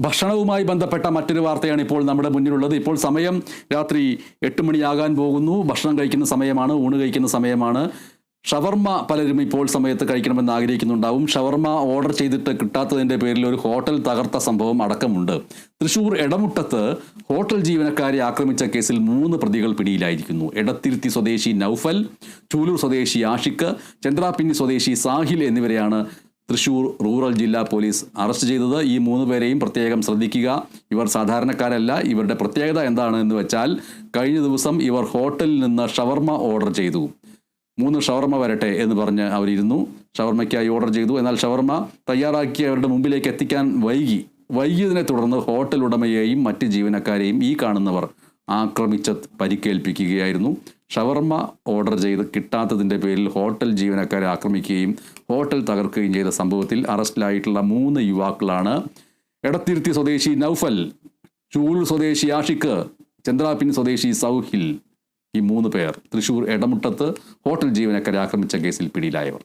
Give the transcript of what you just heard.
ഭക്ഷണവുമായി ബന്ധപ്പെട്ട മറ്റൊരു വാർത്തയാണ് ഇപ്പോൾ നമ്മുടെ മുന്നിലുള്ളത്. ഇപ്പോൾ സമയം രാത്രി 8 മണിയാകാൻ പോകുന്നു. ഭക്ഷണം കഴിക്കുന്ന സമയമാണ്, ഊണ് കഴിക്കുന്ന സമയമാണ്. ഷവർമ്മ പലരും ഇപ്പോൾ സമയത്ത് കഴിക്കണമെന്ന് ആഗ്രഹിക്കുന്നുണ്ടാവും. ഷവർമ്മ ഓർഡർ ചെയ്തിട്ട് കിട്ടാത്തതിൻ്റെ പേരിൽ ഒരു ഹോട്ടൽ തകർത്ത സംഭവം അടക്കമുണ്ട്. തൃശൂർ എടമുട്ടത്ത് ഹോട്ടൽ ജീവനക്കാരെ ആക്രമിച്ച കേസിൽ 3 പ്രതികൾ പിടിയിലായിരിക്കുന്നു. എടത്തിരുത്തി സ്വദേശി നൌഫൽ, ചൂലൂർ സ്വദേശി ആഷിഖ്, ചന്ദ്രാപിന്നി സ്വദേശി സാഹിൽ എന്നിവരെയാണ് തൃശൂർ റൂറൽ ജില്ലാ പോലീസ് അറസ്റ്റ് ചെയ്തത്. ഈ 3 പേരെയും പ്രത്യേകം ശ്രദ്ധിക്കുക. ഇവർ സാധാരണക്കാരല്ല. ഇവരുടെ പ്രത്യേകത എന്താണ് എന്ന് വെച്ചാൽ, കഴിഞ്ഞ ദിവസം ഇവർ ഹോട്ടലിൽ നിന്ന് ഷവർമ്മ ഓർഡർ ചെയ്തു. 3 ഷവർമ്മ വരട്ടെ എന്ന് പറഞ്ഞ് അവരിരുന്നു. ഷവർമ്മയ്ക്കായി ഓർഡർ ചെയ്തു. എന്നാൽ ഷവർമ്മ തയ്യാറാക്കി അവരുടെ മുമ്പിലേക്ക് എത്തിക്കാൻ വൈകിയതിനെ തുടർന്ന് ഹോട്ടൽ ഉടമയെയും മറ്റ് ജീവനക്കാരെയും ഈ കാണുന്നവർ ആക്രമിച്ച് പരിക്കേൽപ്പിക്കുകയായിരുന്നു. ഷവർമ്മ ഓർഡർ ചെയ്ത് കിട്ടാത്തതിൻ്റെ പേരിൽ ഹോട്ടൽ ജീവനക്കാരെ ആക്രമിക്കുകയും ഹോട്ടൽ തകർക്കുകയും ചെയ്ത സംഭവത്തിൽ അറസ്റ്റിലായിട്ടുള്ള 3 യുവാക്കളാണ് എടത്തിരുത്തി സ്വദേശി നൌഫൽ, ചൂലൂർ സ്വദേശി ആഷിഖ്, ചന്ദ്രാപിന്നി സ്വദേശി സൗഹിൽ. ഈ 3 പേർ തൃശൂർ എടമുട്ടത്ത് ഹോട്ടൽ ജീവനക്കാരെ ആക്രമിച്ച കേസിൽ പിടിയിലായവർ.